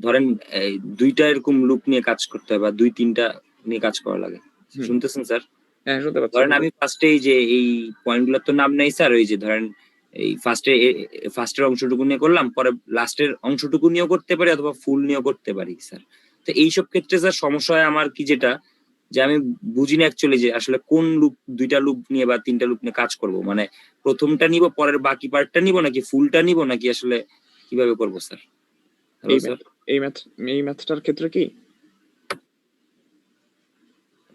ধরেন এই দুইটা এরকম লুপ নিয়ে কাজ করতে হয় বা দুই তিনটা নিয়ে কাজ করা লাগে। শুনতেছেন স্যার? হ্যাঁ শুনতে পাচ্ছি। ধরেন আমি ফার্স্টে এই যে এই পয়েন্টগুলোর তো নাম নেই স্যার, ওই যে ধরেন এই ফার্স্টের অংশটুকু নিয়ে করলাম, পরে লাস্টের অংশটুকু নিয়েও করতে পারি অথবা ফুল নিয়েও করতে পারি স্যার। তো এইসব ক্ষেত্রে স্যার সমস্যা হয় আমার কি, যেটা যে আমি বুঝি না অ্যাকচুয়ালি যে আসলে কোন লুপ, দুইটা লুপ নিয়ে বা তিনটা লুপ নিয়ে কাজ করব, মানে প্রথমটা নিব পরের বাকি পার্টটা নিব নাকি ফুলটা নিব নাকি আসলে কিভাবে করব স্যার? হ্যালো স্যার, এই ম্যাথটার ক্ষেত্রে কি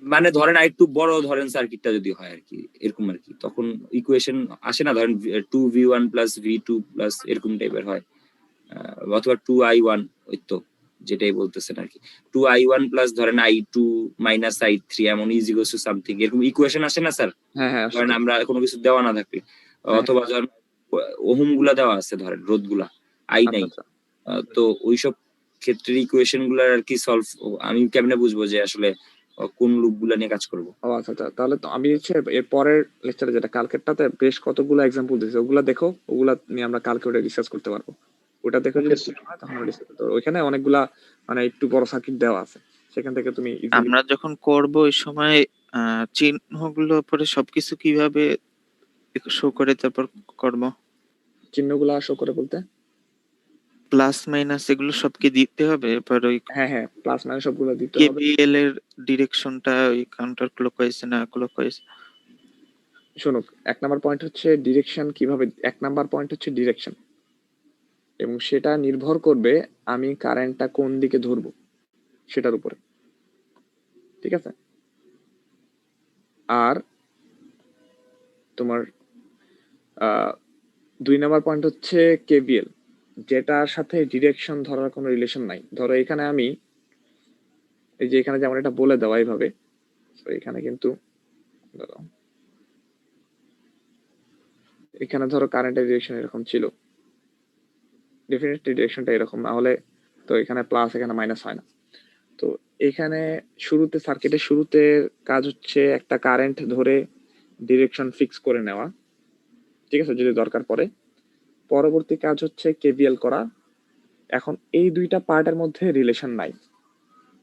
মানে ধরেন আরেকটু বড় ধরেন সার্কিটটা যদি হয় আর কি, এরকম আর কি, তখন ইকুয়েশন আসে না, ধরেন 2v1 + v2 + এরকম টাইপের হয়, অথবা 2i1, ওই তো যেটাই বলতেছেন আর কি, 2i1 + ধরেন i2 - i3 এমন ইজিগোস সামথিং, এরকম ইকুয়েশন আসে না স্যার? হ্যাঁ হ্যাঁ ধরেন আমরা কোনো কিছু দেওয়া না থাকলে, অথবা ধরেন ওহম গুলা দেওয়া আছে, ধরেন রোধ গুলা আই নাই, তো ওইসব ক্ষেত্রে ইকুয়েশন গুলার আর কি সলভ আমি কেমনে বুঝবো যে আসলে কোন লুপ গুলা নিয়ে কাজ করবো? ও আচ্ছা আচ্ছা, তাহলে তো আমি হচ্ছে এর পরের লেকচারে যেটা কালকেরটাতে বেশ কতগুলো এক্সাম্পল দিয়েছি, ওগুলা দেখো, ওগুলা নিয়ে আমরা কালকে ওটা রিসার্চ করতে পারবো। ওটা দেখো যদি হয় তখন রিসার্চ করতে পারবো। ওইখানে অনেকগুলা মানে একটু বড় সার্কিট দেওয়া আছে, সেখান থেকে তুমি আমরা যখন করব ওই সময় চিহ্নগুলো পরে সবকিছু কিভাবে শো করে তারপর করব? চিহ্নগুলা শো করে বলতে প্লাস মাইনাস এগুলো সব কি দিতে হবে? এবার ওই হ্যাঁ হ্যাঁ প্লাস মাইনাস সবগুলো দিতে হবে। কেবিএল এর ডিরেকশনটা ওই কাউন্টার ক্লকওয়াইজ না ক্লকওয়াইজ? শোনো, 1 নাম্বার পয়েন্ট হচ্ছে ডিরেকশন কিভাবে, 1 নাম্বার পয়েন্ট হচ্ছে ডিরেকশন, এবং সেটা নির্ভর করবে আমি কারেন্টটা কোন দিকে ধরবো সেটার উপরে, ঠিক আছে? আর তোমার 2 নাম্বার পয়েন্ট হচ্ছে কেভিএল, যেটার সাথে ডিরেকশন ধরার কোনো রিলেশন নাই। ধরো এখানে আমি এই যে এখানে যেমন এটা বলে দেওয়া এইভাবে, তো এখানে কিন্তু ধরো এখানে ধরো কারেন্টের ডিরেকশন এরকম ছিল, ডেফিনেটলি ডিরেকশনটা এরকম না হলে তো এখানে প্লাস এখানে মাইনাস হয় না। তো এখানে শুরুতে সার্কিটের শুরুতে কাজ হচ্ছে একটা কারেন্ট ধরে ডিরেকশন ফিক্স করে নেওয়া, ঠিক আছে, যদি দরকার পড়ে। পরবর্তী কাজ হচ্ছে কেভিএল করা। এখন এই দুইটা পার্টের মধ্যে রিলেশন নাই,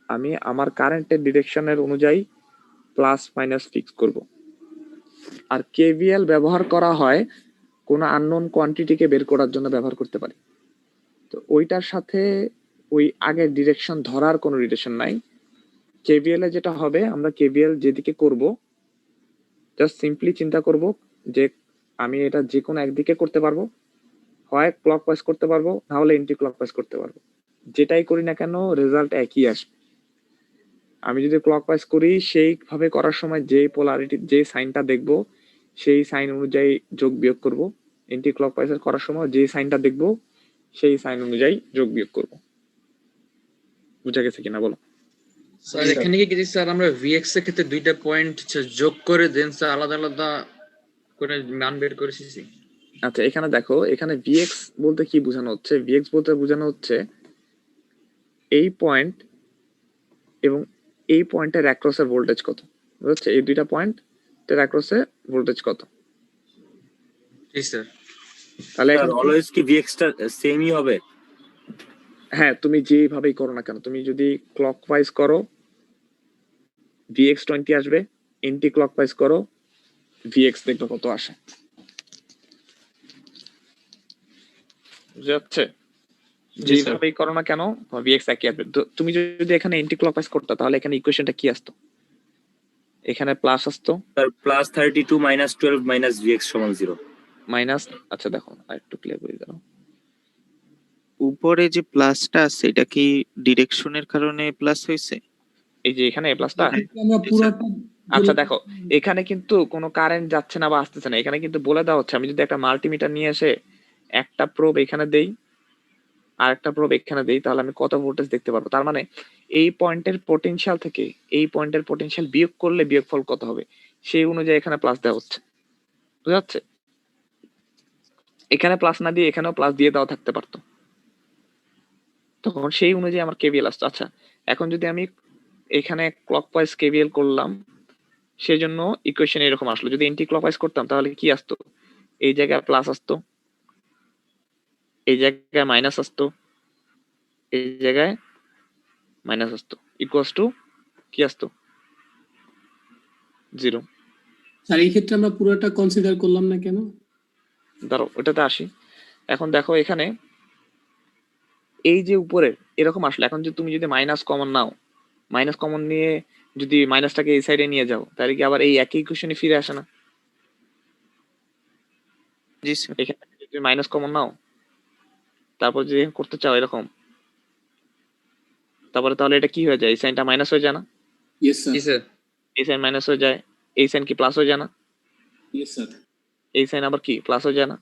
আমি আমার কারেন্টের ডিরেকশনের অনুযায়ী প্লাস মাইনাস ফিক্স করব। আর কেভিএল ব্যবহার করা হয় কোনো আননোন কোয়ান্টিটিকে বের করার জন্য ব্যবহার করতে পারি। তো ওইটার সাথে ওই আগের ডিরেকশন ধরার কোনো রিলেশন নাই। কেভিএল এ যেটা হবে, আমরা কেভিএল যেদিকে করব জাস্ট সিম্পলি চিন্তা করব যে আমি এটা যে কোনো একদিকে করতে পারবো, হয় ক্লকওয়াইজ করতে পারবো না হলে এন্টি ক্লকওয়াইজ করতে পারবো, যেটাই করি না কেন রেজাল্ট একই আসবে। আমি যদি ক্লকওয়াইজ করি সেইভাবে করার সময় যে পোলারিটি যে সাইনটা দেখবো সেই সাইন অনুযায়ী যোগ বিয়োগ করব, এন্টি ক্লকওয়াইজ করার সময় যে সাইনটা দেখবো সেই সাইন অনুযায়ী যোগ বিয়োগ করব। বুঝা গেছে কিনা বলো? স্যার এখানে কি স্যার আমরা ভিএক্স এর ক্ষেত্রে দুইটা পয়েন্ট যোগ করে দেন স্যার আলাদা আলাদা করে মান বের করেছি? আচ্ছা এখানে দেখো, এখানে ভিএক্স বলতে কি বোঝানো হচ্ছে, ভিএক্স বলতে বোঝানো হচ্ছে এই পয়েন্ট এবং এই পয়েন্টের অ্যাক্রসের ভোল্টেজ কত, বুঝছে? এই দুইটা পয়েন্টের অ্যাক্রসে ভোল্টেজ কত। জি স্যার। তাহলে অলওয়েজ কি ভিএক্স টা সেমই হবে? হ্যাঁ, তুমি যেভাবেই করো না কেন, তুমি যদি ক্লকওয়াইজ করো ভিএক্স 20 আসবে, এন্টি ক্লকওয়াইজ করো ভিএক্স দেখবে কত আসে। বুঝা যাচ্ছে? যেভাবেই করো না কেন ভিএক্স একই আসবে। তুমি যদি এখানে এন্টি ক্লকওয়াইজ করতে তাহলে এখানে ইকুয়েশনটা কি আসতো? এখানে প্লাস আসতো, স্যার প্লাস 32 - 12 - ভিএক্স = 0 মাইনাস। আচ্ছা দেখো আরেকটু ক্লিয়ার করে দাও, উপরে যে প্লাসটা আছে এটা কি ডিরেকশনের কারণে প্লাস হয়েছে? এই যে এখানে প্লাসটা। আচ্ছা দেখো, এখানে কিন্তু কোনো কারেন্ট যাচ্ছে না বা আসতেছে না, এখানে কিন্তু বলে দেওয়া হচ্ছে আমি যদি একটা মাল্টিমিটার নিয়ে এসে একটা প্রোব এখানে দেই আর একটা প্রোব এখানে দেই, তাহলে আমি কত ভোল্টেজ দেখতে পারবো। তার মানে এই পয়েন্টের পোটেনশিয়াল থেকে এই পয়েন্টের পোটেনশিয়াল বিয়োগ করলে বিয়োগফল কত হবে সেই অনুযায়ী এখানে প্লাস দেওয়া হচ্ছে, বুঝা যাচ্ছে? এখানে প্লাস না দিয়ে এখানেও প্লাস দিয়ে দেওয়া থাকতে পারতো, তখন সেই অনুযায়ী আমার কেভিএল আসতো। আচ্ছা, এখন যদি আমি এখানে ক্লকওয়াইজ কেভিএল করলাম, সেজন্য ইকুয়েশন এরকম আসলো। যদি এন্টি ক্লকওয়াইজ করতাম তাহলে কি আসতো? এই জায়গায় প্লাস আসতো, এই জায়গায় মাইনাস আসতো, এই জায়গায় মাইনাস আসতো, ইকুয়ালস টু কি আসতো? 0। স্যার এই ক্ষেত্রে আমরা পুরোটা কনসিডার করলাম না কেন? ধরো ওটাতে আসি। এখন দেখো এখানে এই যে উপরে এরকম আসলো, এখন যদি তুমি যদি মাইনাস কমন নাও, মাইনাস কমন নিয়ে যদি মাইনাসটাকে এই সাইডে নিয়ে যাও, তাহলে কি আবার এই একই ইকুয়েশনে ফিরে আসে না? জি স্যার। এখানে যদি মাইনাস কমন নাও, তারপর যদি করতে চাও এরকম, তারপরে তাহলে এটা কি হয়ে যায়? এই সাইনটা মাইনাস হয়ে যায় না? Yes sir. জি স্যার। এই সাইন মাইনাস হয়ে যায়, এই সাইন কি প্লাস হয়ে যায় না? Yes sir. এই সাইন আবার কি প্লাস হয়ে যায় না?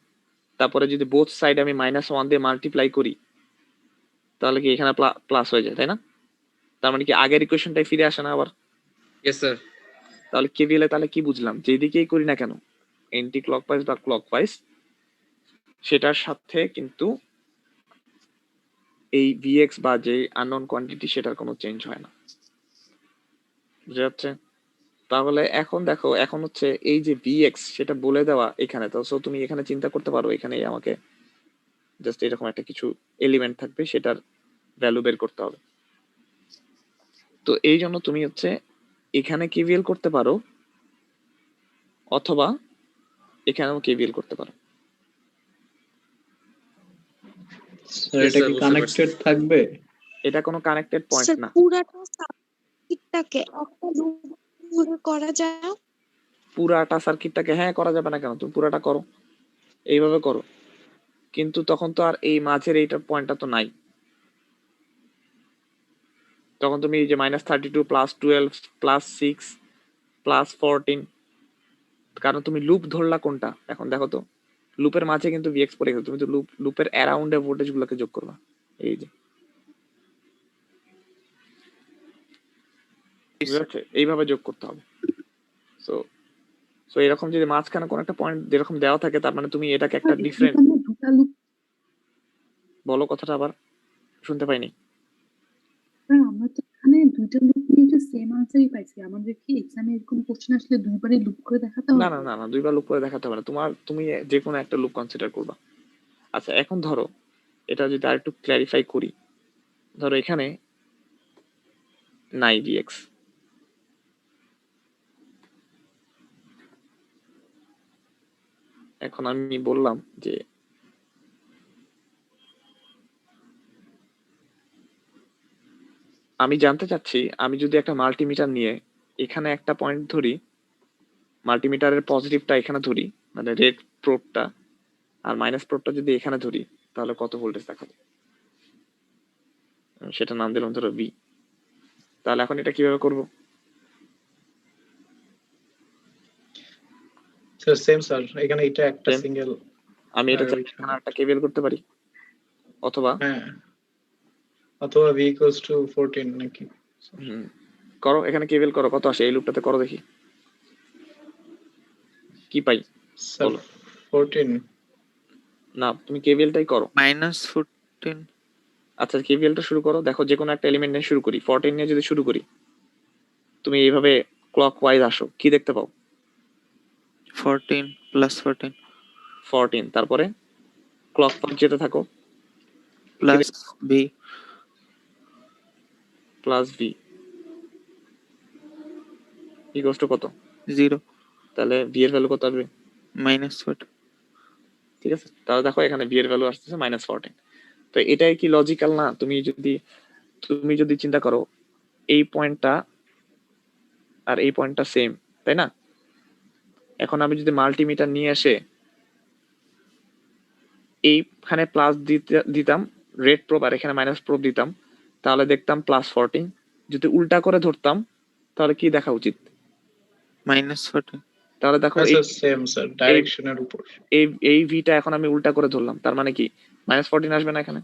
তারপরে যদি বোথ সাইড আমি -1 দিয়ে মাল্টিপ্লাই করি, তাহলে কি এখানে প্লাস হয়ে যায়, তাই না? তার মানে কি আগের ইকুয়েশনটাই ফিরে আসে না আবার? Yes sir. তাহলে কেভিএল এ তাহলে কি বুঝলাম? যেদিকেই করি না কেন, এন্টি ক্লকওয়াইজ বা ক্লকওয়াইজ, সেটার সাথে কিন্তু এই ভিএক্স বা যে আননোন কোয়ান্টিটি সেটার কোনো চেঞ্জ হয় না, বুঝা যাচ্ছে? তাহলে এখন দেখো, এখন হচ্ছে এই যে ভিএক্স সেটা বলে দেওয়া এখানে, তো সো তুমি এখানে চিন্তা করতে পারো, এখানে আমাকে জাস্ট এরকম একটা কিছু এলিমেন্ট থাকবে, সেটার ভ্যালু বের করতে হবে। তো এই জন্য তুমি হচ্ছে এখানে কেভিএল করতে পারো, অথবা এখানেও কেভিএল করতে পারো। স্যার এটা কি কানেক্টেড থাকবে? এটা কোনো কানেক্টেড পয়েন্ট স্যার না। পুরাটা সার্কিটটাকে একটা লুপ ধরে করা যায় না? পুরাটা সার্কিটটাকে হ্যাঁ করা যাবে না কেন? তুমি পুরাটা করো, এইভাবে করো, কিন্তু তখন তো আর এই মাঝের এইটার পয়েন্টটা তো নাই। তখন তুমি এই যে -32 +12 +6 +14, কারণ তুমি লুপ ধরলা কোনটা? এখন দেখো তো, লুপের মাঝে কিন্তু ভিএক্স পড়ে গেছে, তুমি তো লুপের অ্যারাউন্ডে ভোল্টেজ গুলোকে যোগ করবা, এই যে, বুঝা যাচ্ছে? এইভাবে যোগ করতে হবে। সো সো এরকম যদি মাঝখানে কোন একটা পয়েন্ট যেরকম দেওয়া থাকে, তার মানে তুমি এটাকে একটা ডিফারেন্ট, বলো কথাটা আবার, শুনতে পাইনি। আমরা তো এখানে দুইটা লুপ নিয়ে যে সেম আনসারই পাইছি, আমাদের কি এক্সামে এরকম কোশ্চেন আসলে দুইবারই লুপ করে দেখাতে হবে? না না না না, দুইবার লুপ করে দেখাতে হবে না, তুমি যে কোনো একটা লুপ কনসিডার করবা। আচ্ছা, এখন ধরো এটা যদি আরেকটু ক্ল্যারিফাই করি, ধরো এখানে নাই ভিএক্স, এখন আমি বললাম যে আমি জানতে চাচ্ছি, আমি যদি একটা মাল্টিমিটার নিয়ে এখানে একটা পয়েন্ট ধরি, মাল্টিমিটারের পজিটিভটা এখানে ধরি, মানে রেড প্রোবটা, আর মাইনাস প্রোবটা যদি এখানে ধরি, তাহলে কত ভোল্টেজ দেখাবে? সেটা নাম দিলাম ধরো ভি। তাহলে এখন এটা কিভাবে করব? স্যার সেম স্যার, এখানে এটা একটা Same. সিঙ্গেল। আমি এটা চাইলে এখানে একটা কেবিএল করতে পারি, অথবা হ্যাঁ, অথবা v equals to 14 নাকি? করো, এখানে কেবিএল করো, কত আসে এই লুপটাতে, করো দেখি কি পাই। স্যার বলো। 14। না, তুমি কেবিএলটাই করো। -14 আচ্ছা, কেভিএলটা শুরু করো, দেখো যে কোনো একটা এলিমেন্ট নিয়ে শুরু করি, 14 নিয়ে যদি শুরু করি, তুমি এইভাবে ক্লক ওয়াইজ আসো, কি দেখতে পাও? 14 +14 14, তারপরে ক্লক ওয়াইজ যেতে থাকো, +v plus V equals to কত? 0 তাহলে ভি এর ভ্যালু কত আসবে? -14 ঠিক আছে, তাহলে দেখো এখানে ভি এর ভ্যালু আসতেছে -14। তো এটাই কি লজিক্যাল না? তুমি যদি চিন্তা করো, এই পয়েন্টটা আর এই পয়েন্টটা সেম, তাই না? এখন আমি যদি মাল্টিমিটার নিয়ে এসে এইখানে প্লাস দিতাম রেড প্রোব, আর এখানে মাইনাস প্রোব দিতাম, তাহলে দেখতাম +14। যদি উল্টা করে ধরতাম, তাহলে কি দেখা উচিত? -14 তাহলে দেখো স্যার সেম স্যার, ডাইরেকশনের উপর। এই ভিটা এখন আমি উল্টা করে ধরলাম, তার মানে কি -14 আসবে না এখানে?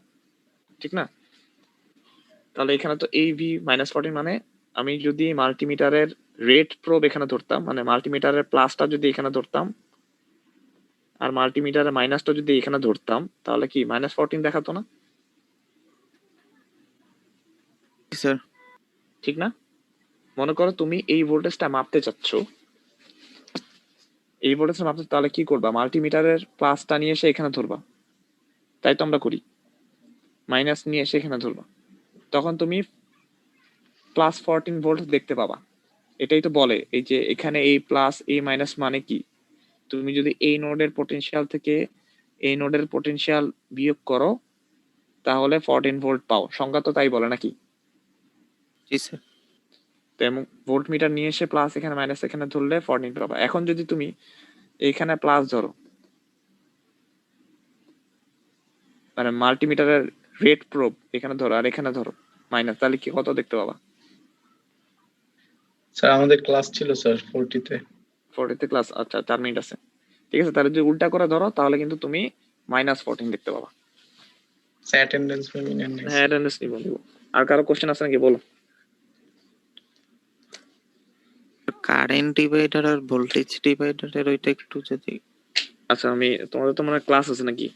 ঠিক না? তাহলে এখানে তো এই ভি -14 মানে আমি যদি মাল্টিমিটারের রেট প্রোব এখানে ধরতাম, মানে মাল্টিমিটারের প্লাসটা যদি এখানে ধরতাম আর মাল্টিমিটারের মাইনাসটা যদি এখানে ধরতাম, তাহলে কি -14 দেখাতো না? স্যার ঠিক না? মনে করো তুমি এই ভোল্টেজটা মাপতে চাচ্ছ, এই ভোল্টেজটা মাপতে, তাহলে কি করবা? মাল্টিমিটারের প্লাসটা নিয়ে এসে এখানে ধরবা, তাই তো আমরা করি। মাইনাস নিয়ে এসে এখানে ধরবা, তখন তুমি +14 ভোল্ট দেখতে পাবা। এটাই তো বলে এই যে এখানে এই প্লাস এই মাইনাস মানে কি, তুমি যদি এই নোডের পটেনশিয়াল থেকে এই নোডের পটেনশিয়াল বিয়োগ করো তাহলে 14 ভোল্ট পাও। সংজ্ঞা তো তাই বলে নাকি? জি স্যার। তেমন ভোল্ট মিটার নিয়ে এসে প্লাস এখানে মাইনাস এখানে ধরলে 14 পাবা। এখন যদি তুমি এইখানে প্লাস ধরো, মানে মাল্টিমিটারের রেট প্রোব এখানে ধরো আর এখানে ধরো মাইনাস, তাহলে কি কত দেখতে পাবা? স্যার আমাদের ক্লাস ছিল স্যার 40-তে। 40 ক্লাস, আচ্ছা 4 মিনিট আছে, ঠিক আছে। তাহলে যদি উল্টা করে ধরো তাহলে কিন্তু তুমি -14 দেখতে পাবা। অ্যাটেন্ডেন্স মিনিমাম নেই। হ্যাঁ অ্যাটেন্ডেন্স নিব। আর কারো কোশ্চেন আছে নাকি বলো? কারেন্ট ডিভাইডার আর ভোল্টেজ ডিভাইডারের ওইটা একটু যদি। আচ্ছা আমি তোমাদের তো মনে হয় ক্লাস আছে নাকি?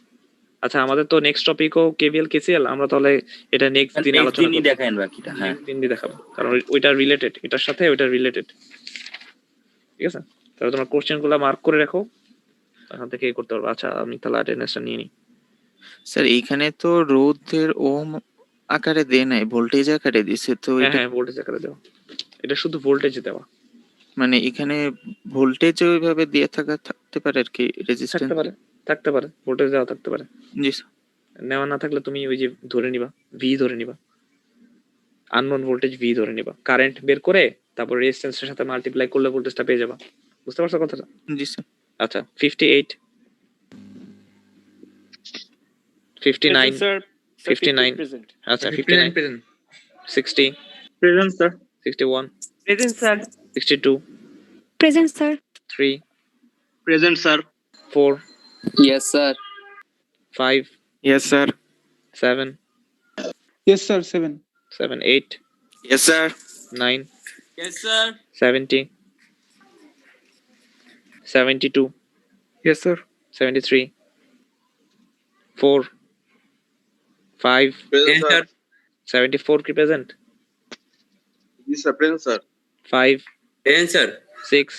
আচ্ছা আমাদের তো নেক্সট টপিকও কেভিএল কেসিএল, আমরা তাহলে এটা নেক্সট দিন আলোচনা দিনই করব। দেখাইন বাকিটা। হ্যাঁ দিন দিয়ে দেখাবো, কারণ ওইটা রিলেটেড, এটার সাথে ওইটা রিলেটেড, ঠিক আছে? তাহলে তোমার কোশ্চেন গুলো মার্ক করে রাখো, এখান থেকে করতে পারবো। আচ্ছা আমি তাহলে অ্যাটেন্ডেন্সটা নিয়ে নিই। স্যার এইখানে তো রোধের ওম আকারে দেয় নাই, ভোল্টেজ আকারে দিছে তো হ্যাঁ এটা হ্যাঁ ভোল্টেজ আকারে দেওয়া, এটা শুধু ভোল্টেজে দেওয়া। মানে এখানে ভোল্টেজ ওইভাবে দিয়ে থাকতে পারে আর কি, রেজিস্ট্যান্স থাকতে পারে, থাকতে পারে, ভোল্টেজ দেওয়া থাকতে পারে। জি স্যার। নেওয়া না থাকলে তুমি ওই যে ধরে নিবা, ভি ধরে নিবা, আননোন ভোল্টেজ ভি ধরে নিবা, কারেন্ট বের করে তারপর রেজিস্ট্যান্সের সাথে মাল্টিপ্লাই করলে ভোল্টেজটা পেয়ে যাবা। বুঝতে পারছো কথাটা? জি স্যার। আচ্ছা 58, 59, 59, আচ্ছা 59, 60, present sir. 61, present sir. 62, present sir. 3, present sir. 4, yes sir. 5, yes sir. 7, Yes, sir. 7. 7, 8, yes sir. 9, yes sir. 70, 72, Yes, sir. 73, 4, 5, present sir. 74 কি প্রেজেন্ট? জি sir, present sir. 5, present sir. 6,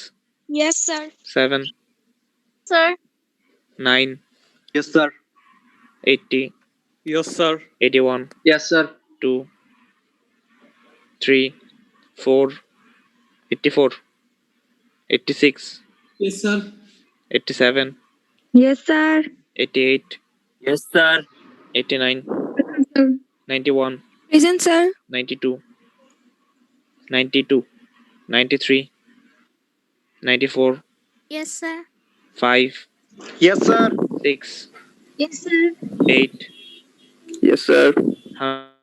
Yes, sir. 7, Sir. 9, yes sir. 80, yes sir. 81, yes sir. 2, 3, 4, 84, 86, yes sir. 87, Yes, sir. 88, yes sir. 89, Sir. 91, Present, sir. 92, 92, 93, 94, Yes, sir. 5, yes sir. 6, Yes, sir. 8, yes sir. 100.